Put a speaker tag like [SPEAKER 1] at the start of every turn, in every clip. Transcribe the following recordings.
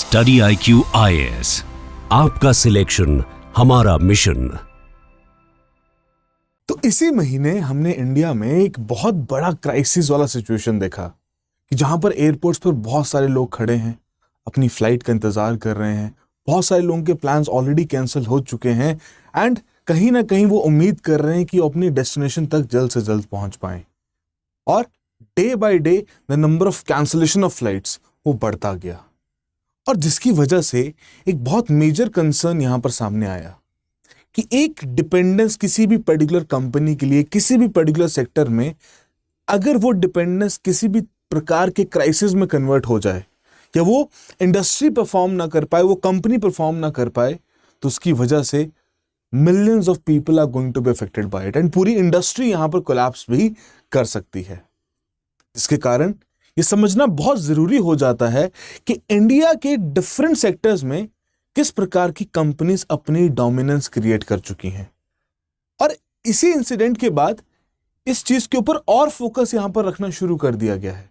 [SPEAKER 1] Study IQ IAS, आपका selection हमारा mission.
[SPEAKER 2] तो इसी महीने हमने इंडिया में एक बहुत बड़ा क्राइसिस वाला सिचुएशन देखा कि जहां पर एयरपोर्ट्स पर बहुत सारे लोग खड़े हैं, अपनी फ्लाइट का इंतजार कर रहे हैं, बहुत सारे लोगों के प्लान्स ऑलरेडी कैंसिल हो चुके हैं एंड कहीं ना कहीं वो उम्मीद कर रहे हैं कि वो अपनी डेस्टिनेशन तक जल्द से जल्द पहुंच पाएं। और day by day the number of cancellation of flights वो बढ़ता गया, और जिसकी वजह से एक बहुत मेजर कंसर्न यहां पर सामने आया कि एक डिपेंडेंस किसी भी पर्टिकुलर कंपनी के लिए किसी भी पर्टिकुलर सेक्टर में, अगर वो डिपेंडेंस किसी भी प्रकार के क्राइसिस में कन्वर्ट हो जाए या वो इंडस्ट्री परफॉर्म ना कर पाए, वो कंपनी परफॉर्म ना कर पाए, तो उसकी वजह से millions of people are going to be affected by it and पूरी इंडस्ट्री यहां पर कोलैप्स भी कर सकती है। जिसके कारण ये समझना बहुत जरूरी हो जाता है कि इंडिया के डिफरेंट सेक्टर्स में किस प्रकार की कंपनीज अपनी डोमिनेंस क्रिएट कर चुकी हैं। और इसी इंसिडेंट के बाद इस चीज के ऊपर और फोकस यहां पर रखना शुरू कर दिया गया है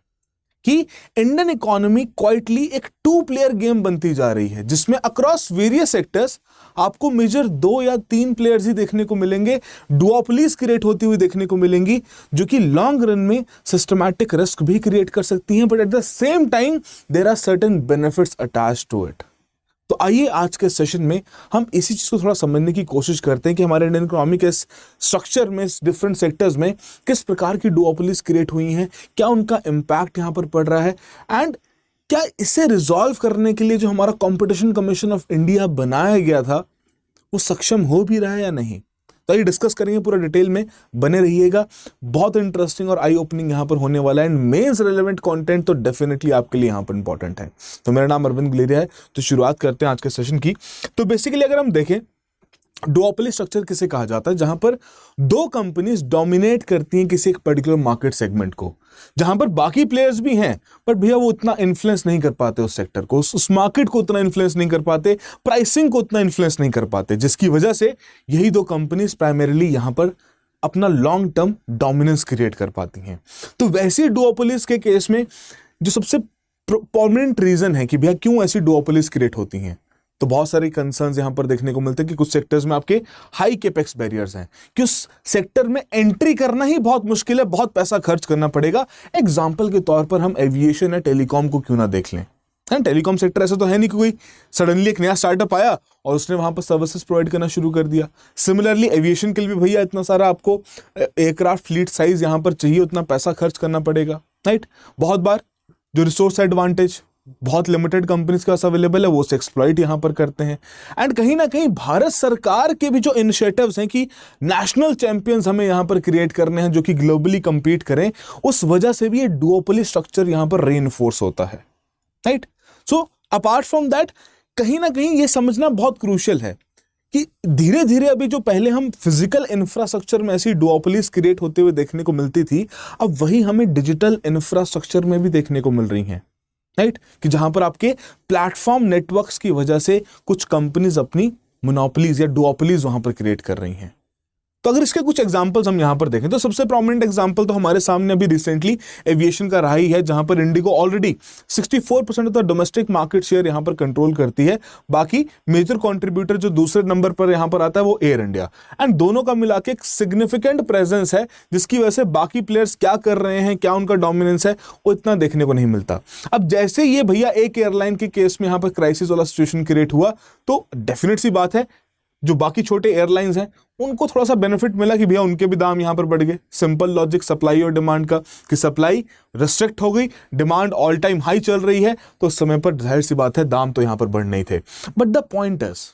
[SPEAKER 2] कि इंडियन इकोनॉमी क्वाइटली एक 2 प्लेयर गेम बनती जा रही है, जिसमें अक्रॉस वेरियस सेक्टर्स आपको मेजर 2 या 3 प्लेयर्स ही देखने को मिलेंगे, डुओपोलीज क्रिएट होती हुई देखने को मिलेंगी, जो कि लॉन्ग रन में सिस्टमैटिक रिस्क भी क्रिएट कर सकती हैं, but at the same time there are certain benefits attached to it. तो आइए आज के सेशन में हम इसी चीज को थोड़ा समझने की कोशिश करते हैं कि हमारे इंडियन इकोनॉमी के स्ट्रक्चर में, डिफरेंट सेक्टर्स में किस प्रकार की डुओपोलीज क्रिएट हुई हैं, क्या उनका इम्पैक्ट यहां पर पड़ रहा है एंड क्या इसे रिजॉल्व करने के लिए जो हमारा कंपटीशन कमीशन ऑफ इंडिया बनाया गया था वो सक्षम हो भी रहा है या नहीं। तो ये डिस्कस करेंगे पूरा डिटेल में, बने रहिएगा। बहुत इंटरेस्टिंग और आई ओपनिंग यहाँ पर होने वाला है एंड मेंस रेलेवेंट कंटेंट तो डेफिनेटली आपके लिए यहाँ पर इंपॉर्टेंट है। तो मेरा नाम अरविंद गुलेरिया है। तो शुरुआत करते हैं आज के सेशन की। तो बेसिकली अगर हम देखें, डुओपोली स्ट्रक्चर किसे कहा जाता है, जहां पर 2 कंपनीज डोमिनेट करती हैं किसी एक पर्टिकुलर मार्केट सेगमेंट को, जहां पर बाकी प्लेयर्स भी हैं पर भैया वो उतना इन्फ्लुएंस नहीं कर पाते उस सेक्टर को, उस मार्केट को उतना इन्फ्लुएंस नहीं कर पाते, प्राइसिंग को उतना इन्फ्लुएंस नहीं कर पाते, जिसकी वजह से यही 2 कंपनीज प्राइमरीली यहां पर अपना लॉन्ग टर्म डोमिनेंस क्रिएट कर पाती हैं। तो वैसी डुओपोलीज के केस में जो सबसे प्रोमिनेंट रीजन है कि भैया क्यों ऐसी डुओपोलीज क्रिएट होती हैं, तो बहुत सारे कंसर्न्स यहां पर देखने को मिलते हैं कि कुछ सेक्टर्स में आपके हाई कैपेक्स बैरियर्स हैं कि उस सेक्टर में एंट्री करना ही बहुत मुश्किल है, बहुत पैसा खर्च करना पड़ेगा। एग्जांपल के तौर पर हम एविएशन या टेलीकॉम को क्यों ना देख लें। टेलीकॉम सेक्टर ऐसा तो है नहीं कि कोई सडनली एक नया स्टार्टअप आया और उसने वहां पर सर्विसेज प्रोवाइड करना शुरू कर दिया। सिमिलरली एविएशन के लिए भी भैया इतना सारा आपको एयरक्राफ्ट फ्लीट साइज यहां पर चाहिए, उतना पैसा खर्च करना पड़ेगा, राइट। बहुत बार जो रिसोर्स एडवांटेज बहुत लिमिटेड कंपनीज के पास अवेलेबल है वो उसे एक्सप्लॉइट यहां पर करते हैं। एंड कहीं ना कहीं भारत सरकार के भी जो इनिशिएटिव्स हैं कि नेशनल चैंपियंस हमें यहां पर क्रिएट करने हैं जो कि ग्लोबली कंपीट करें, उस वजह से भी ये डुओपोली स्ट्रक्चर यहां पर रीइंफोर्स होता है, right. So apart from that कहीं ना कहीं ये समझना बहुत क्रूशियल है कि धीरे धीरे अभी जो पहले हम फिजिकल इंफ्रास्ट्रक्चर में ऐसी डुओपोलीज क्रिएट होते हुए देखने को मिलती थी, अब वही हमें डिजिटल इंफ्रास्ट्रक्चर में भी देखने को मिल रही हैं, राइट। कि जहां पर आपके प्लेटफॉर्म नेटवर्क्स की वजह से कुछ कंपनीज अपनी मोनोपोलीज या डुओपोलीज वहां पर क्रिएट कर रही हैं। तो अगर इसके कुछ एग्जांपल्स हम यहां पर देखें तो सबसे प्रोमिनेंट एग्जांपल तो हमारे सामने अभी रिसेंटली एविएशन का रहा ही है, जहां पर Indigo already 64% of the domestic market share यहां पर कंट्रोल करती है। बाकी मेजर कंट्रीब्यूटर जो दूसरे नंबर पर यहां पर आता है वो एयर इंडिया, एंड दोनों का मिला के एक सिग्निफिकेंट प्रेजेंस है, जिसकी वजह से बाकी प्लेयर्स क्या कर रहे हैं, क्या उनका डोमिनेंस है, वो इतना देखने को नहीं मिलता। अब जैसे ये भैया एक एयरलाइन के केस में यहां पर क्राइसिस वाला सिचुएशन क्रिएट हुआ, तो डेफिनेट सी बात है जो बाकी छोटे एयरलाइंस हैं उनको थोड़ा सा बेनिफिट मिला कि भैया उनके भी दाम यहां पर बढ़ गए। सिंपल लॉजिक सप्लाई और डिमांड का, कि सप्लाई रिस्ट्रिक्ट हो गई, डिमांड ऑल टाइम हाई चल रही है, तो उस समय पर जाहिर सी बात है दाम तो यहां पर बढ़ नहीं थे। बट द पॉइंट इज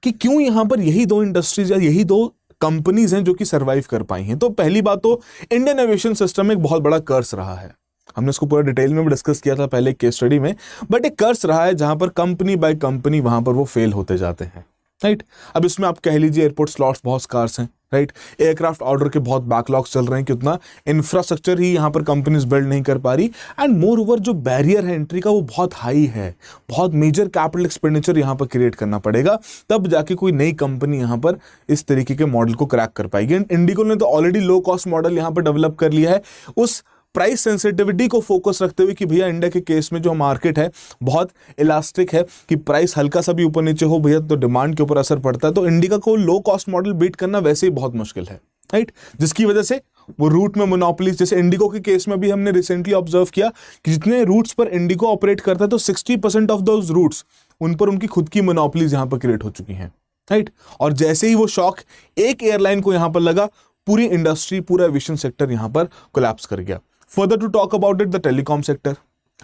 [SPEAKER 2] कि क्यों यहां पर यही 2 इंडस्ट्रीज या यही 2 कंपनीज हैं जो कि सर्वाइव कर पाई हैं। तो पहली बात तो इंडियन एविएशन सिस्टम एक बहुत बड़ा कर्स रहा है, हमने इसको पूरा डिटेल में भी डिस्कस किया था पहले केस स्टडी में, बट एक कर्स रहा है जहां पर कंपनी बाय कंपनी वहां पर वो फेल होते जाते हैं, राइट। अब इसमें आप कह लीजिए एयरपोर्ट स्लॉट्स बहुत स्कार्स हैं, राइट। एयरक्राफ्ट ऑर्डर के बहुत बैकलॉग्स चल रहे हैं कि उतना इंफ्रास्ट्रक्चर ही यहां पर कंपनीज बिल्ड नहीं कर पा रही, एंड मोर ओवर जो बैरियर है एंट्री का वो बहुत हाई है, बहुत मेजर कैपिटल एक्सपेंडिचर यहां पर क्रिएट करना पड़ेगा, तब जाके कोई नई कंपनी यहां पर इस तरीके के मॉडल को क्रैक कर पाएगी। एंड इंडिगो ने तो ऑलरेडी लो कॉस्ट मॉडल यहां पर डेवलप कर लिया है, उस प्राइस सेंसिटिविटी को फोकस रखते हुए कि भैया इंडिया के केस में जो मार्केट है बहुत इलास्टिक है, कि प्राइस हल्का सा भी ऊपर नीचे हो भैया तो डिमांड के ऊपर असर पड़ता है, तो इंडिया को लो कॉस्ट मॉडल बीट करना वैसे ही बहुत मुश्किल है, राइट। जिसकी वजह से वो रूट में मोनोपोलीज, जैसे इंडिगो के केस में भी हमने रिसेंटली ऑब्जर्व किया कि जितने रूट्स पर इंडिगो ऑपरेट करता है तो 60% ऑफ दोज रूट्स उन पर उनकी खुद की मोनोपोलीज यहां पर क्रिएट हो चुकी हैं, राइट। और जैसे ही वो शॉक एक एयरलाइन को यहां पर लगा, पूरी इंडस्ट्री, पूरा एविएशन सेक्टर यहां पर कोलैप्स कर गया। Further to talk about it, the telecom sector.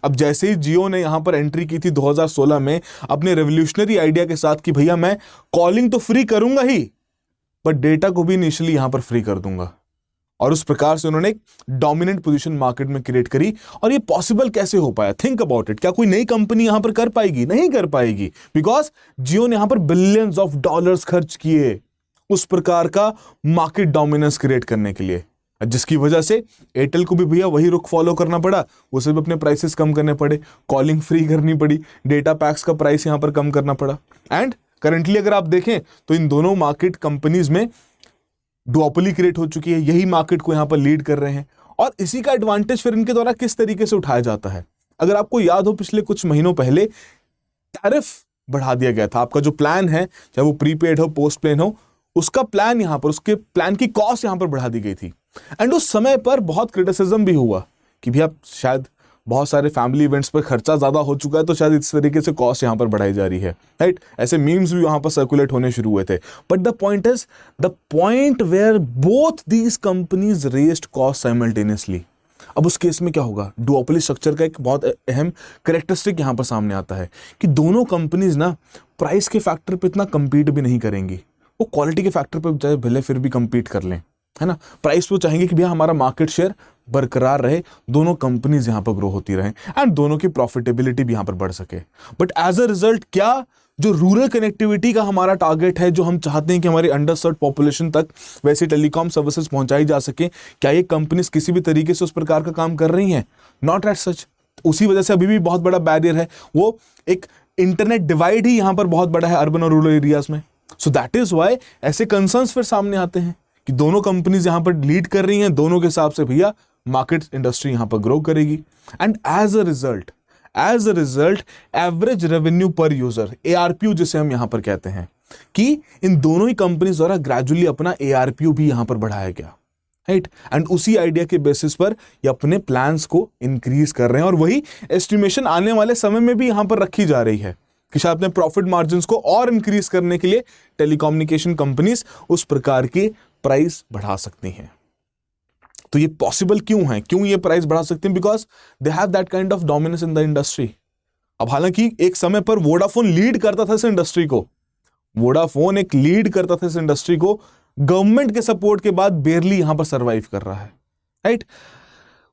[SPEAKER 2] अब जैसे ही जियो ने यहां पर एंट्री की थी 2016 में अपने रेवोल्यूशनरी आइडिया के साथ कि भैया मैं कॉलिंग तो फ्री करूंगा ही, बट डेटा को भी इनिशियली यहां पर फ्री कर दूंगा, और उस प्रकार से उन्होंने एक डोमिनेंट पोजीशन मार्केट में क्रिएट करी। और ये पॉसिबल कैसे हो पाया? Think about it. क्या कोई नई कंपनी यहां पर कर पाएगी? नहीं कर पाएगी, बिकॉज जियो ने यहां पर बिलियंस ऑफ डॉलर्स खर्च किए उस प्रकार का मार्केट डोमिनेंस क्रिएट करने के लिए, जिसकी वजह से एयरटेल को भी भैया वही रुख फॉलो करना पड़ा, उसे भी अपने प्राइसेस कम करने पड़े, कॉलिंग फ्री करनी पड़ी, डेटा पैक्स का प्राइस यहां पर कम करना पड़ा। एंड करंटली अगर आप देखें तो इन दोनों मार्केट कंपनीज में डुओपोली क्रिएट हो चुकी है, यही मार्केट को यहां पर लीड कर रहे हैं, और इसी का एडवांटेज फिर इनके द्वारा किस तरीके से उठाया जाता है। अगर आपको याद हो, पिछले कुछ महीनों पहले टैरिफ बढ़ा दिया गया था। आपका जो प्लान है, चाहे वो प्रीपेड हो, पोस्ट पेड हो, उसका प्लान यहां पर, उसके प्लान की कॉस्ट यहां पर बढ़ा दी गई थी। एंड उस समय पर बहुत क्रिटिसिज्म भी हुआ कि भैया शायद बहुत सारे फैमिली इवेंट्स पर खर्चा ज्यादा हो चुका है, तो शायद इस तरीके से कॉस्ट यहां पर बढ़ाई जा रही है, राइट। ऐसे मीम्स भी वहां पर सर्कुलेट होने शुरू हुए थे। But the point is, the point where both these companies raised cost simultaneously. अब उस केस में क्या होगा? डुओपोली स्ट्रक्चर का एक बहुत अहम कैरेक्टरिस्टिक यहां पर सामने आता है कि दोनों कंपनीज ना प्राइस के फैक्टर पे इतना कंपीट भी नहीं करेंगी, वो क्वालिटी के फैक्टर पे चाहे भले फिर भी कंपीट कर लें, है ना। प्राइस पे चाहेंगे कि भैया हमारा मार्केट शेयर बरकरार रहे, दोनों कंपनीज यहां पर ग्रो होती रहें, एंड दोनों की प्रॉफिटेबिलिटी भी यहां पर बढ़ सके। बट एज अ रिजल्ट क्या, जो रूरल कनेक्टिविटी का हमारा टारगेट है, जो हम चाहते हैं कि हमारी अंडर सर्व्ड पॉपुलेशन तक वैसी टेलीकॉम सर्विसेज पहुंचाई जा सके, क्या ये कंपनीज किसी भी तरीके से उस प्रकार का काम कर रही हैं? Not at such. उसी वजह से अभी भी बहुत बड़ा बैरियर है, वो एक इंटरनेट डिवाइड ही यहां पर बहुत बड़ा है अर्बन और रूरल एरियाज में। सो दैट इज वाई ऐसे कंसर्न्स फिर सामने आते हैं कि दोनों कंपनीज यहां पर लीड कर रही हैं, दोनों के हिसाब से भैया मार्केट इंडस्ट्री यहां पर ग्रो करेगी। And as a result average revenue per user, ARPU जिसे हम यहां पर कहते हैं, कि इन दोनों ही कंपनीज द्वारा ग्रेजुअली अपना ARPU भी यहां पर बढ़ाया गया, राइट। एंड उसी आइडिया के बेसिस पर ये अपने प्लान्स को इंक्रीज कर रहे हैं, और वही एस्टिमेशन आने वाले समय में भी यहां पर रखी जा रही है कि शायद अपने प्रॉफिट मार्जिन्स को और इंक्रीज करने के लिए टेलीकम्युनिकेशन कंपनीज उस प्रकार की प्राइस बढ़ा सकती हैं। तो ये पॉसिबल क्यों है? क्यों ये प्राइस बढ़ा सकते हैं? Because they have that kind of dominance in the industry. अब हालांकि एक समय पर वोडाफोन लीड करता था इस इंडस्ट्री को, गवर्नमेंट के सपोर्ट के बाद बेरली यहां पर सर्वाइव कर रहा है, राइट।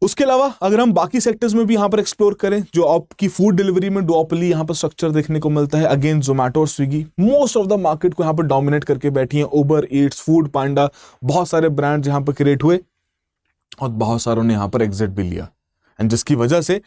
[SPEAKER 2] उसके अलावा अगर हम बाकी सेक्टर्स में भी यहां पर एक्सप्लोर करें, जो आपकी फूड डिलीवरी में डुओपोली यहां पर स्ट्रक्चर देखने को मिलता है। अगेन जोमैटो और Swiggy most of the market को यहां पर डोमिनेट करके बैठी हैं। उबर ईट्स, फूड पांडा, बहुत सारे ब्रांड यहां पर क्रिएट हुए और बहुत सारों ने यहां पर एग्जिट भी लिया, एंड जिसकी वजह से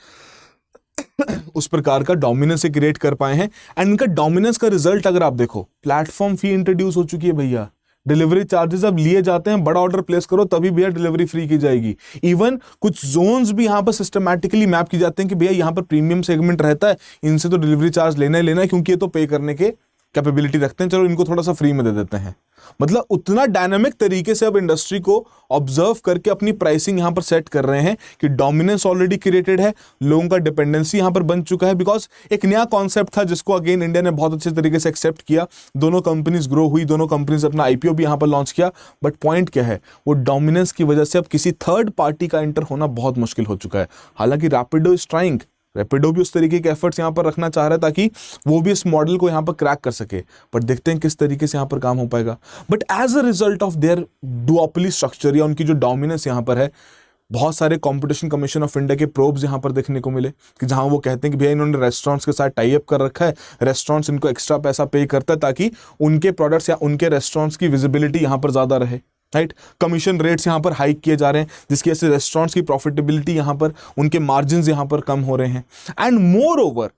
[SPEAKER 2] उस प्रकार का डोमिनेंस क्रिएट कर पाए हैं। एंड इनका डोमिनेंस का रिजल्ट अगर आप देखो, प्लेटफॉर्म फी इंट्रोड्यूस हो चुकी है भैया, डिलीवरी चार्जेस अब लिए जाते हैं, बड़ा ऑर्डर प्लेस करो तभी भैया डिलीवरी फ्री की जाएगी। इवन कुछ जोन्स भी यहां पर सिस्टमैटिकली मैप की जाते हैं कि भैया यहां पर प्रीमियम सेगमेंट रहता है, इनसे तो डिलीवरी चार्ज लेना ही लेना है, क्योंकि ये तो पे करने के कैपेबिलिटी रखते हैं, चलो इनको थोड़ा सा फ्री में दे देते हैं। मतलब उतना डायनामिक तरीके से अब इंडस्ट्री को ऑब्जर्व करके अपनी प्राइसिंग यहां पर सेट कर रहे हैं कि डोमिनेंस ऑलरेडी क्रिएटेड है, लोगों का डिपेंडेंसी यहां पर बन चुका है। बिकॉज एक नया कॉन्सेप्ट था जिसको अगेन इंडिया ने बहुत अच्छे तरीके से एक्सेप्ट किया, दोनों कंपनीज ग्रो हुई, दोनों कंपनीज अपना IPO भी यहां पर लॉन्च किया। बट पॉइंट क्या है, वो डोमिनेंस की वजह से अब किसी थर्ड पार्टी का एंटर होना बहुत मुश्किल हो चुका है। हालांकि रैपिडो इज ट्राइंग, रैपिडो भी उस तरीके के एफर्ट्स यहां पर रखना चाह रहा है ताकि वो भी इस मॉडल को यहां पर क्रैक कर सके, बट देखते हैं किस तरीके से यहां पर काम हो पाएगा। But as a result of their duopoly structure या उनकी जो डोमिनेंस यहां पर है, बहुत सारे कंपटीशन कमीशन ऑफ इंडिया के प्रोब्स यहां पर देखने को मिले कि जहां वो कहते हैं कि भैया इन्होंने रेस्टोरेंट्स के साथ टाई अप कर रखा है, रेस्टोरेंट्स इनको एक्स्ट्रा पैसा पे करता है ताकि उनके प्रोडक्ट्स या उनके रेस्टोरेंट्स की विजिबिलिटी यहां पर ज्यादा रहे, राइट। कमीशन रेट्स यहां पर हाइक किए जा रहे हैं, जिसकी वजह से रेस्टोरेंट्स की प्रॉफिटेबिलिटी यहां पर, उनके मार्जिन्स यहां पर कम हो रहे हैं। एंड मोर ओवर,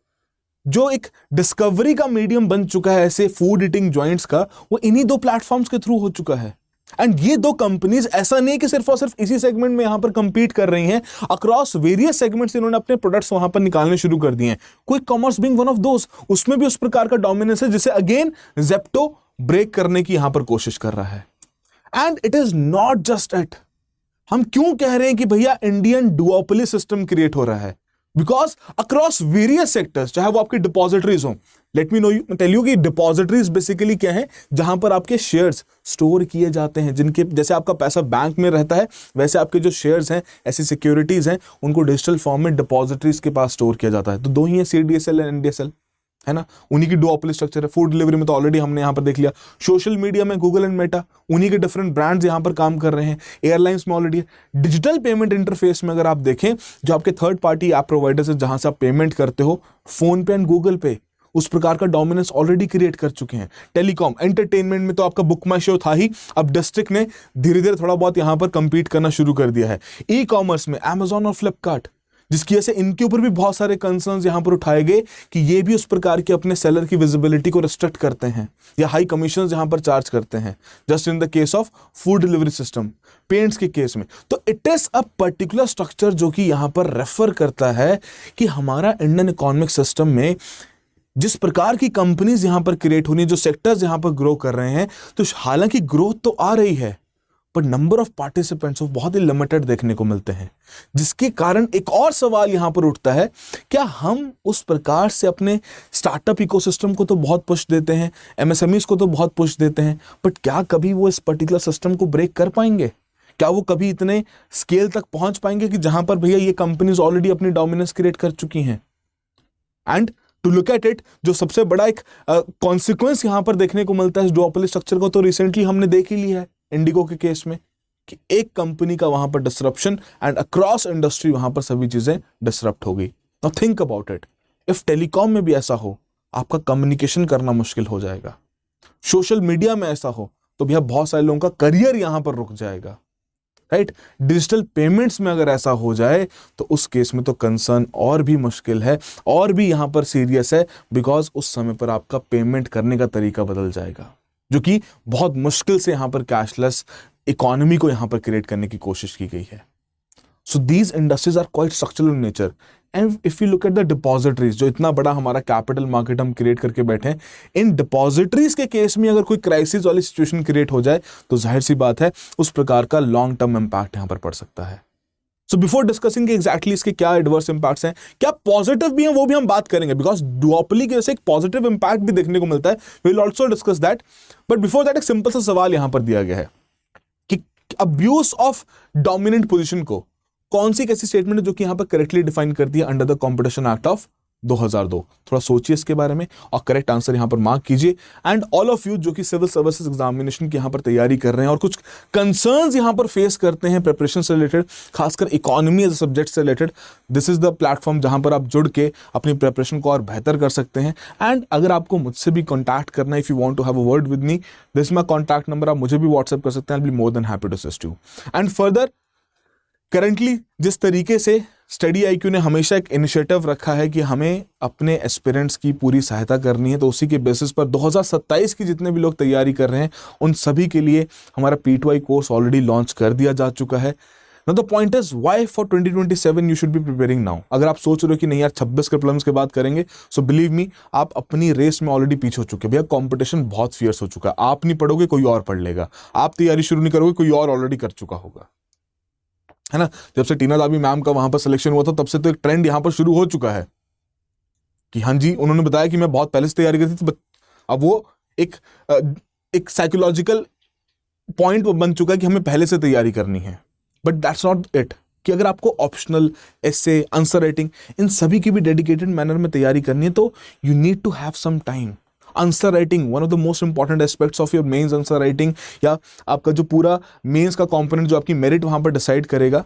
[SPEAKER 2] जो एक डिस्कवरी का मीडियम बन चुका है ऐसे फूड ईटिंग जॉइंट्स का, वो इन्हीं दो प्लेटफॉर्म्स के थ्रू हो चुका है। एंड ये दो कंपनीज ऐसा नहीं कि सिर्फ और सिर्फ इसी सेगमेंट में यहां पर compete कर रही हैं, अक्रॉस वेरियस सेगमेंट्स इन्होंने अपने प्रोडक्ट्स वहां पर निकालने शुरू कर दिए हैं। Quick commerce being one of those, उसमें भी उस प्रकार का डोमिनेंस है जिसे अगेन जेप्टो ब्रेक करने की यहां पर कोशिश कर रहा है। And it is not just it, हम क्यों कह रहे हैं कि भैया इंडियन डुओपोली सिस्टम क्रिएट हो रहा है? बिकॉज अक्रॉस वेरियस सेक्टर्स, चाहे वो आपकी डिपॉजिटरीज हो, let me know you tell you कि डिपॉजिटरीज बेसिकली क्या है, जहां पर आपके शेयर्स स्टोर किए जाते हैं, जिनके जैसे आपका पैसा बैंक में रहता है वैसे आपके जो शेयर्स हैं, ऐसी सिक्योरिटीज हैं, उनको डिजिटल फॉर्म में डिपॉजिटरीज के पास स्टोर किया जाता है। तो दो ही है, CDSL एंड NDSL, है ना, उन्हीं की डुओपोली स्ट्रक्चर है। फूड डिलीवरी में तो ऑलरेडी हमने यहां पर देख लिया। सोशल मीडिया में गूगल एंड मेटा, उन्हीं के डिफरेंट ब्रांड्स यहां पर काम कर रहे हैं। एयरलाइंस में ऑलरेडी है। डिजिटल पेमेंट इंटरफेस में अगर आप देखें, जो आपके थर्ड पार्टी ऐप प्रोवाइडर्स है जहां से आप पेमेंट करते हो, फोन पे एंड गूगल पे, उस प्रकार का डोमिनेंस ऑलरेडी क्रिएट कर चुके हैं। टेलीकॉम, एंटरटेनमेंट में तो आपका बुक माई शो था ही, अब डिस्ट्रिक्ट ने धीरे धीरे थोड़ा बहुत यहां पर कंपीट करना शुरू कर दिया है। ई कॉमर्स में Amazon और फ्लिपकार्ट, जिसकी वजह से इनके ऊपर भी बहुत सारे कंसर्न्स यहां पर उठाए गए कि ये भी उस प्रकार के अपने सेलर की विजिबिलिटी को रिस्ट्रिक्ट करते हैं या हाई कमीशंस यहां पर चार्ज करते हैं, just in the case of food delivery system. Paints के केस में तो it is a particular structure जो कि यहां पर रेफर करता है कि हमारा इंडियन इकोनॉमिक सिस्टम में जिस प्रकार की कंपनीज यहां पर क्रिएट होनी है, जो सेक्टर्स यहां पर ग्रो कर रहे हैं, तो हालांकि ग्रोथ तो आ रही है पर नंबर ऑफ पार्टिसिपेंट्स बहुत ही लिमिटेड देखने को मिलते हैं, जिसके कारण एक और सवाल यहां पर उठता है, क्या हम उस प्रकार से अपने स्टार्टअप इकोसिस्टम को तो बहुत पुश देते हैं, MSMEs को तो बहुत पुश देते हैं, बट क्या कभी वो इस पर्टिकुलर सिस्टम को ब्रेक कर पाएंगे? क्या वो कभी इतने स्केल तक पहुंच पाएंगे कि जहां पर भैया ये कंपनीज ऑलरेडी अपनी डोमिनेंस क्रिएट कर चुकी हैं? And to look at it, जो सबसे बड़ा एक कॉन्सिक्वेंस यहां पर देखने को मिलता है इस डुओपोली स्ट्रक्चर को, तो रिसेंटली हमने देख ही लिया है इंडिगो के केस में कि एक कंपनी का वहां पर डिसरप्शन एंड अक्रॉस इंडस्ट्री वहां पर सभी चीजें डिसरप्ट हो गई। Now think about it, if telecom में भी ऐसा हो, आपका कम्युनिकेशन करना मुश्किल हो जाएगा। सोशल मीडिया में ऐसा हो तो भैया बहुत सारे लोगों का करियर यहां पर रुक जाएगा, राइट? डिजिटल पेमेंट्स में अगर ऐसा हो जाए तो उस केस में तो कंसर्न और भी मुश्किल है, और भी यहां पर सीरियस है, बिकॉज उस समय पर आपका पेमेंट करने का तरीका बदल जाएगा, जो कि बहुत मुश्किल से यहां पर कैशलेस इकोनॉमी को यहां पर क्रिएट करने की कोशिश की गई है। So these industries are quite structural in nature. And if you look at the depositories, जो इतना बड़ा हमारा कैपिटल मार्केट हम क्रिएट करके बैठे हैं, इन डिपॉजिटरीज के केस में अगर कोई क्राइसिस वाली सिचुएशन क्रिएट हो जाए तो जाहिर सी बात है उस प्रकार का लॉन्ग टर्म इंपैक्ट यहां पर पड़ सकता है। सो बिफोर डिस्कसिंग एग्जैक्टली इसके क्या एडवर्स इंपैक्ट्स हैं, क्या पॉजिटिव भी हैं, वो भी हम बात करेंगे, बिकॉज डुओपोली की वजह से एक पॉजिटिव इंपैक्ट भी देखने को मिलता है। We will also discuss that, but before that एक सिंपल सा सवाल यहां पर दिया गया है कि अब्यूज ऑफ डोमिनेंट पोजीशन को कौन सी कैसी स्टेटमेंट है जो कि यहां पर करेक्टली डिफाइन करती है under the competition act of 2002? थोड़ा सोचिए इसके बारे में और करेक्ट आंसर यहां पर मार्क कीजिए। एंड ऑल ऑफ यू जो कि सिविल सर्विसेज एग्जामिनेशन की यहां पर तैयारी कर रहे हैं और कुछ कंसर्न्स यहां पर फेस करते हैं प्रिपरेशन से रिलेटेड, खासकर इकोनॉमी एज अ सब्जेक्ट से related, this is the platform जहां पर आप जुड़ के अपनी प्रिपरेशन को और बेहतर कर सकते हैं। एंड अगर आपको मुझसे भी कॉन्टैक्ट करना है, if you want to have a word with me, this my contact number, आप मुझे भी व्हाट्सएप कर सकते हैं। I will be more than happy to assist you. And further currently जिस तरीके से स्टडी IQ ने हमेशा एक इनिशिएटिव रखा है कि हमें अपने एस्पिरेंट्स की पूरी सहायता करनी है, तो उसी के बेसिस पर 2027 की जितने भी लोग तैयारी कर रहे हैं उन सभी के लिए हमारा P2I कोर्स ऑलरेडी लॉन्च कर दिया जा चुका है। Now the point is why for 2027 you should be preparing now. अगर आप सोच रहे हो कि नहीं यार 26 के प्रॉब्लम्स के बाद करेंगे, सो बिलीव मी, आप अपनी रेस में ऑलरेडी पीछे हो चुके हैं। भैया कंपटीशन बहुत फियर्स हो चुका है, आप नहीं पढ़ोगे कोई और पढ़ लेगा, आप तैयारी शुरू नहीं करोगे कोई और ऑलरेडी कर चुका होगा, है ना? जब से टीना दाबी मैम का वहां पर सिलेक्शन हुआ था तब से तो एक ट्रेंड यहां पर शुरू हो चुका है कि हाँ जी, उन्होंने बताया कि मैं बहुत पहले से तैयारी करती थी, अब वो एक साइकोलॉजिकल पॉइंट बन चुका है कि हमें पहले से तैयारी करनी है। बट दैट्स नॉट इट, कि अगर आपको ऑप्शनल, एसे, आंसर राइटिंग, इन सभी की भी डेडिकेटेड मैनर में तैयारी करनी है तो you need to have some time. Answer writing one of the most important aspects of your mains answer writing, या आपका जो पूरा मेंस का कंपोनेंट जो आपकी मेरिट वहां पर डिसाइड करेगा,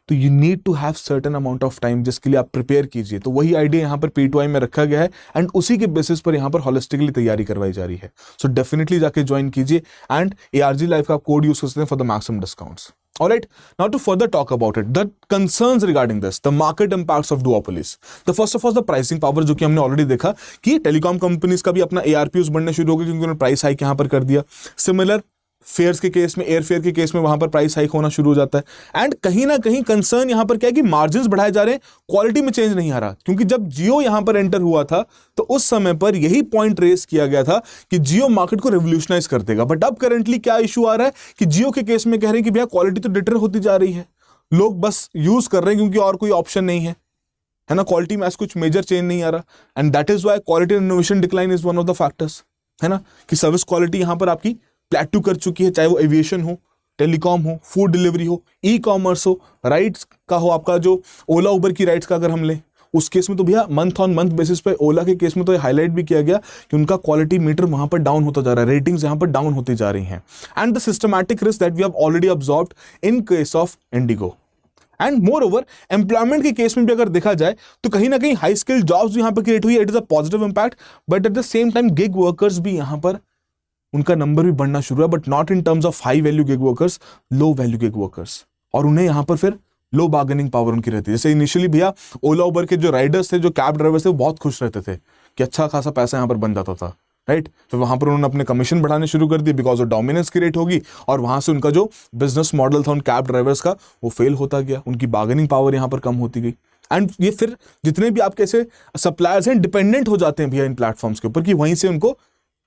[SPEAKER 2] तो you need to have certain amount of time जिसके लिए आप प्रिपेयर कीजिए। तो वही आइडिया यहाँ पर P2I में रखा गया है एंड उसी के बेसिस पर यहाँ पर होलिस्टिकली तैयारी करवाई जा रही है। सो डेफिनेटली जाके ज्वाइन कीजिए एंड ARG लाइव का कोड यूज कर सकते हैं for the maximum discounts. Alright, now to further talk about it, the concerns regarding this, the market impacts of duopolies. The first of all, the pricing power, जो कि हमने already देखा कि telecom companies का भी अपना ARPUs बढ़ने शुरू हो गए क्योंकि उन्होंने प्राइस हाइक यहां पर कर दिया। सिमिलर फेयर्स के केस में, एयर फेयर के केस में वहां पर प्राइस हाइक होना शुरू हो जाता है। एंड कहीं ना कहीं कंसर्न यहां पर क्या है कि मार्जिन्स बढ़ाए जा रहे हैं, क्वालिटी में चेंज नहीं आ रहा। क्योंकि जब जियो यहां पर एंटर हुआ था तो उस समय पर यही पॉइंट रेस किया गया था कि जियो मार्केट को रेवोल्यूशनाइज कर देगा। बट अब करंटली क्या इशू आ रहा है कि जियो के केस में कह रहे हैं कि भैया क्वालिटी तो डिटर होती जा रही है, लोग बस यूज कर रहे हैं क्योंकि और कोई ऑप्शन नहीं है, है ना। क्वालिटी में कुछ मेजर चेंज नहीं आ रहा, and that is why quality and innovation decline is one of the factors, है ना, कि सर्विस क्वालिटी यहां पर आपकी प्लेटू कर चुकी है, चाहे वो एविएशन हो, टेलीकॉम हो, फूड डिलीवरी हो, ई कॉमर्स हो, राइड्स का हो, आपका जो ओला उबर की राइड्स का अगर हम लें उस केस में तो भैया मंथ ऑन मंथ बेसिस पे ओला के केस में तो हाईलाइट भी किया गया कि उनका क्वालिटी मीटर वहां पर डाउन होता जा रहा है, रेटिंग्स यहां पर डाउन होती जा रही हैं। And the systematic risk that we have already observed in case of IndiGo. And moreover employment के केस में भी अगर देखा जाए तो कहीं ना कहीं हाई स्किल्ड जॉब्स यहां पर क्रिएट हुई है, it is a positive impact. But at the same time gig workers भी यहां पर उनका नंबर भी बढ़ना शुरू है, but not in terms of high value gig workers, low value gig workers, और उन्हें यहां पर फिर लो बार्गेनिंग पावर उनकी रहती है। जैसे इनिशियली भैया ओला उबर के जो राइडर्स थे, जो कैब ड्राइवर्स थे, वो बहुत खुश रहते थे कि अच्छा खासा पैसा यहां पर बन जाता था, राइट। तो वहां पर उन्होंने अपने कमीशन बढ़ाने शुरू कर दिए बिकॉज ऑफ डोमिनेंस क्रिएट होगी, और वहां से उनका जो बिजनेस मॉडल था उन कैब ड्राइवर्स का वो फेल होता गया, उनकी बार्गेनिंग पावर यहां पर कम होती गई। एंड ये फिर जितने भी आपके ऐसे सप्लायर्स हैं डिपेंडेंट हो जाते हैं भैया इन प्लेटफॉर्म्स के ऊपर कि वहीं से उनको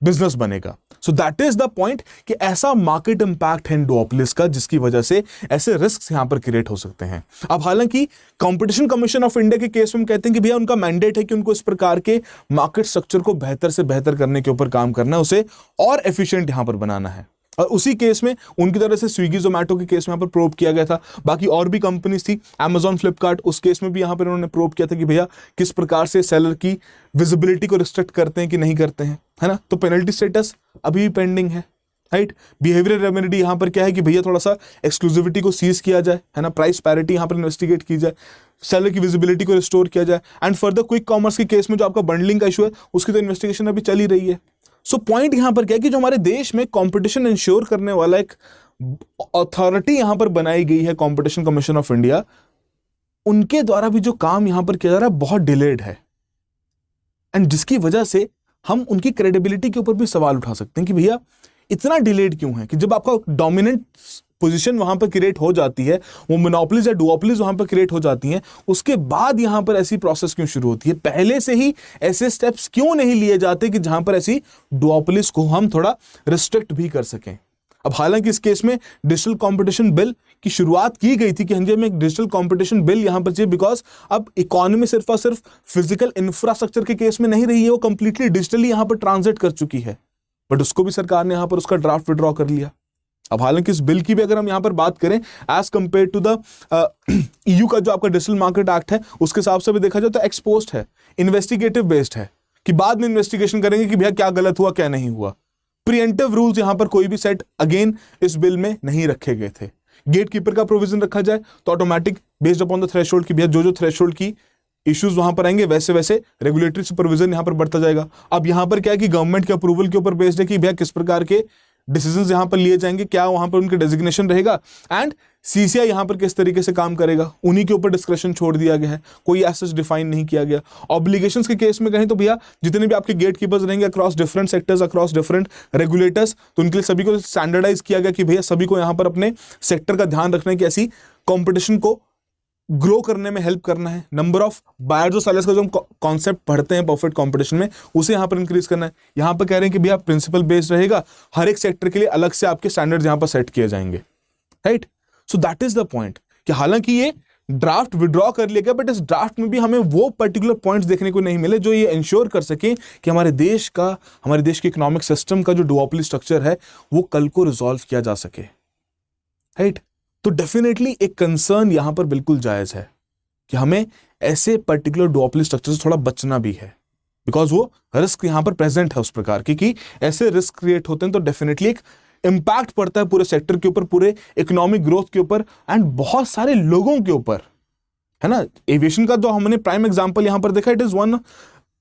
[SPEAKER 2] बिजनेस बनेगा। So that is the point कि ऐसा मार्केट इंपैक्ट है डुओपोलिस का, जिसकी वजह से ऐसे रिस्क यहां पर क्रिएट हो सकते हैं। अब हालांकि कंपटीशन कमीशन ऑफ इंडिया के केस में हम कहते हैं कि भैया उनका मैंडेट है कि उनको इस प्रकार के मार्केट स्ट्रक्चर को बेहतर से बेहतर करने के ऊपर काम करना है, उसे और एफिशिएंट यहां पर बनाना है। और उसी केस में उनकी तरह से स्विगी जोमेटो के केस में यहाँ पर प्रोब किया गया था, बाकी और भी कंपनीज थी, अमेजॉन फ्लिपकार्ट, उस केस में भी यहाँ पर उन्होंने प्रोब किया था कि भैया किस प्रकार से सेलर की विजिबिलिटी को रिस्ट्रिक्ट करते हैं कि नहीं करते हैं, है ना। तो पेनल्टी स्टेटस अभी भी पेंडिंग है, राइट। बिहेवियरल रेमेडी यहाँ पर क्या है कि भैया थोड़ा सा एक्सक्लूसिविटी को सीज किया जाए, है ना, प्राइस पैरिटी यहाँ पर इन्वेस्टिगेट की जाए, सेलर की विजिबिलिटी को रिस्टोर किया जाए। एंड फर्दर क्विक कॉमर्स के केस में जो आपका बंडलिंग का इशू है उसकी तो इन्वेस्टिगेशन अभी चल ही रही है। सो पॉइंट यहां पर क्या है कि जो हमारे देश में कंपटीशन इंश्योर करने वाला एक अथॉरिटी यहां पर बनाई गई है, कंपटीशन कमीशन ऑफ इंडिया, उनके द्वारा भी जो काम यहां पर किया जा रहा है बहुत डिलेड है, एंड जिसकी वजह से हम उनकी क्रेडिबिलिटी के ऊपर भी सवाल उठा सकते हैं कि भैया इतना डिलेड क्यों है। कि जब आपका डोमिनेंट पोजीशन वहां पर क्रिएट हो जाती है, वो मोनोपोलीज या डुओपोलीज वहां पर क्रिएट हो जाती हैं, उसके बाद यहां पर ऐसी प्रोसेस क्यों शुरू होती है, पहले से ही ऐसे स्टेप्स क्यों नहीं लिए जाते कि जहां पर ऐसी डुओपोलीज को हम थोड़ा रिस्ट्रिक्ट भी कर सकें। अब हालांकि इस केस में डिजिटल कंपटीशन बिल की शुरुआत की गई थी कि हाँ जी हमें एक डिजिटल कंपटीशन बिल यहां पर चाहिए, बिकॉज अब इकोनॉमी सिर्फ और सिर्फ फिजिकल इंफ्रास्ट्रक्चर के केस में नहीं रही है, वो कंप्लीटली डिजिटली यहां पर ट्रांजिट कर चुकी है। बट उसको भी सरकार ने यहां पर उसका ड्राफ्ट विड्रॉ कर लिया। अब हालांकि इस बिल की भी अगर हम यहां पर बात करें as compare to the EU का जो आपका डिजिटल मार्केट एक्ट है, उसके हिसाब से भी देखा जाए तो एक्सपोस्ट है, इन्वेस्टिगेटिव बेस्ड है, कि बाद में इन्वेस्टिगेशन करेंगे कि भैया क्या गलत हुआ क्या नहीं हुआ। प्रिएंटिव रूल्स यहां पर कोई भी सेट अगेन इस बिल में नहीं रखे गए थे। गेट कीपर का प्रोविजन रखा जाए तो automatic based upon the threshold की भैया जो थ्रेशोल्ड की इश्यूज वहां पर आएंगे वैसे वैसे रेगुलेटरी सुपरविजन यहां पर बढ़ता जाएगा। अब यहां पर क्या है कि गवर्नमेंट के अप्रूवल के ऊपर बेस्ड है कि भैया किस प्रकार के डिसीजंस यहां पर लिए जाएंगे, क्या वहां पर उनके डेजिग्नेशन रहेगा, एंड सीसीआई यहां पर किस तरीके से काम करेगा, उन्हीं के ऊपर डिस्क्रिप्शन छोड़ दिया गया है, कोई एसेस डिफाइन नहीं किया गया। ऑब्लिगेशंस के केस में कहें तो भैया जितने भी आपके गेट कीपर्स रहेंगे across different sectors, across different regulators, तो उनके लिए सभी को स्टैंडर्डाइज किया गया कि भैया सभी को यहां पर अपने सेक्टर का ध्यान रखना है कि ऐसी कॉम्पिटिशन को ग्रो करने में हेल्प करना है। नंबर ऑफ बायर्स और सेलर्स का जो हम कॉन्सेप्ट पढ़ते हैं परफेक्ट कंपटीशन में, उसे यहां पर इंक्रीज करना है। यहां पर कह रहे हैं कि भैया प्रिंसिपल बेस्ड रहेगा, हर एक सेक्टर के लिए अलग से आपके स्टैंडर्ड्स यहां पर सेट किए जाएंगे, right. So that is the point कि हालांकि ये ड्राफ्ट विड्रॉ कर लिया गया, बट इस ड्राफ्ट में भी हमें वो पर्टिकुलर पॉइंट्स देखने को नहीं मिले जो ये इंश्योर कर सके कि हमारे देश के इकोनॉमिक सिस्टम का जो डुओपोली स्ट्रक्चर है वो कल को रिजॉल्व किया जा सके, राइट। तो डेफिनेटली एक कंसर्न यहां पर बिल्कुल जायज है कि हमें ऐसे पर्टिकुलर डुओपोली स्ट्रक्चर से थोड़ा बचना भी है, बिकॉज वो रिस्क यहां पर प्रेजेंट है उस प्रकार की कि ऐसे रिस्क क्रिएट होते हैं तो डेफिनेटली एक इंपैक्ट पड़ता है पूरे सेक्टर के ऊपर, पूरे इकोनॉमिक ग्रोथ के ऊपर, एंड बहुत सारे लोगों के ऊपर, है ना। एविएशन का जो हमने प्राइम एग्जांपल यहां पर देखा, it is one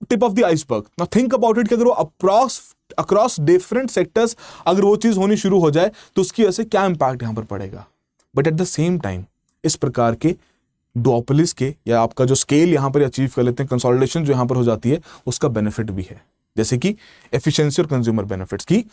[SPEAKER 2] tip of the iceberg. Now think about it कि अगर वो अक्रॉस डिफरेंट सेक्टर्स अगर वो चीज होनी शुरू हो जाए तो उसकी वजह से क्या इंपैक्ट यहां पर पड़ेगा। But at the same time इस प्रकार के डुओपोलीज के या आपका जो स्केल यहां पर अचीव कर लेते हैं, कंसोलिडेशन जो यहां पर हो जाती है, उसका बेनिफिट भी है। जैसे कि एफिशिएंसी और कंज्यूमर बेनिफिट्स की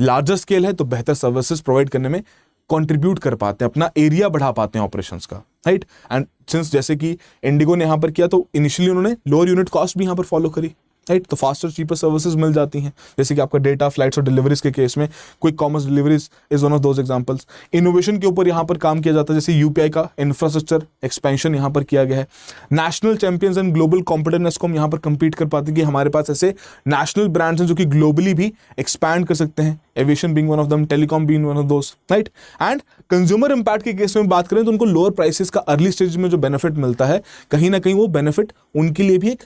[SPEAKER 2] लार्जर स्केल है तो बेहतर सर्विसेज प्रोवाइड करने में कंट्रीब्यूट कर पाते हैं, अपना एरिया बढ़ा पाते हैं ऑपरेशंस का, राइट। एंड सिंस जैसे कि इंडिगो ने यहां पर किया तो इनिशियली उन्होंने लोअर यूनिट कॉस्ट भी यहां पर फॉलो करी, राइट। तो फास्टर चीपर सर्विसेज मिल जाती हैं, जैसे कि आपका डेटा, फ्लाइट्स और डिलीवरीज के केस में quick commerce deliveries is one of those examples. Innovation के ऊपर यहाँ पर काम किया जाता है, जैसे यूपीआई का इंफ्रास्ट्रक्चर एक्सपेंशन यहाँ पर किया गया है। National champions and global competitiveness को हम यहाँ पर compete कर पाते हैं कि हमारे पास ऐसे नेशनल ब्रांड्स हैं जो कि ग्लोबली भी एक्सपैंड कर सकते हैं, aviation being one of them, telecom being one of those, right. And consumer impact के केस में बात करें तो उनको लोअर प्राइसेस का अर्ली स्टेज में जो बेनिफिट मिलता है, कहीं ना कहीं वो बेनिफिट उनके लिए भी एक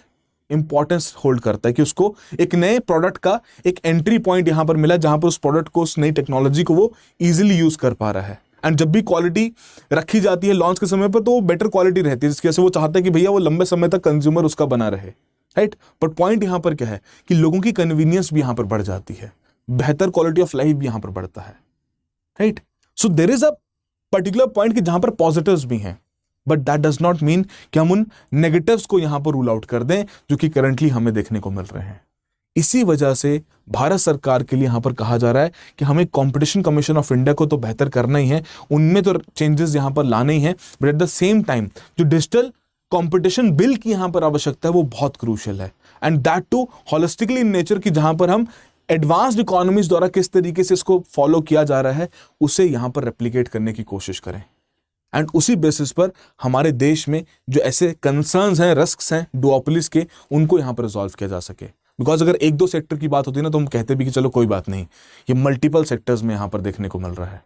[SPEAKER 2] इंपॉर्टेंस होल्ड करता है कि उसको एक नए प्रोडक्ट का एक एंट्री पॉइंट यहां पर मिला जहां पर उस प्रोडक्ट को, उस नई टेक्नोलॉजी को वो इजीली यूज कर पा रहा है। एंड जब भी क्वालिटी रखी जाती है लॉन्च के समय पर तो वो बेटर क्वालिटी रहती है, जिसकी वजह से वो चाहता है कि भैया वो लंबे समय तक कंज्यूमर उसका बना रहे, राइट। बट पॉइंट यहां पर क्या है कि लोगों की कन्वीनियंस भी यहां पर बढ़ जाती है, बेहतर क्वालिटी ऑफ लाइफ भी यहां पर बढ़ता है, right. So there is a particular point कि जहां पर पॉजिटिव्स भी हैं, but that does not mean कि हम उन नेगेटिव्स को यहां पर रूल आउट कर दें जो कि करंटली हमें देखने को मिल रहे हैं। इसी वजह से भारत सरकार के लिए यहां पर कहा जा रहा है कि हमें कंपटीशन कमीशन ऑफ इंडिया को तो बेहतर करना ही है, उनमें तो चेंजेस यहां पर लाने ही हैं, but at the same time जो डिजिटल कंपटीशन बिल की यहां पर आवश्यकता है वो बहुत क्रूशियल है, and that too holistically in nature की, जहां पर हम एडवांस्ड इकोनॉमीज द्वारा किस तरीके से इसको फॉलो किया जा रहा है उसे यहां पर रेप्लिकेट करने की कोशिश करें। एंड उसी बेसिस पर हमारे देश में जो ऐसे कंसर्न्स हैं, रिस्क्स हैं डुओपोलिस के, उनको यहां पर रिजॉल्व किया जा सके। बिकॉज अगर एक दो सेक्टर की बात होती है ना तो हम कहते भी कि चलो कोई बात नहीं, ये मल्टीपल सेक्टर्स में यहां पर देखने को मिल रहा है,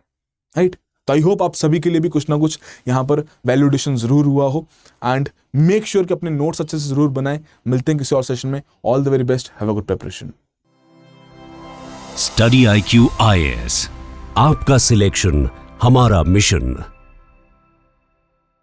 [SPEAKER 2] राइट। तो आई होप आप सभी के लिए भी कुछ ना कुछ यहां पर वैल्यू एडिशन जरूर हुआ हो, एंड मेक श्योर कि अपने नोट्स अच्छे से जरूर बनाएं। मिलते हैं किसी और सेशन में। All the very best, have a good preparation.
[SPEAKER 1] Study IQ IAS, आपका सिलेक्शन हमारा मिशन।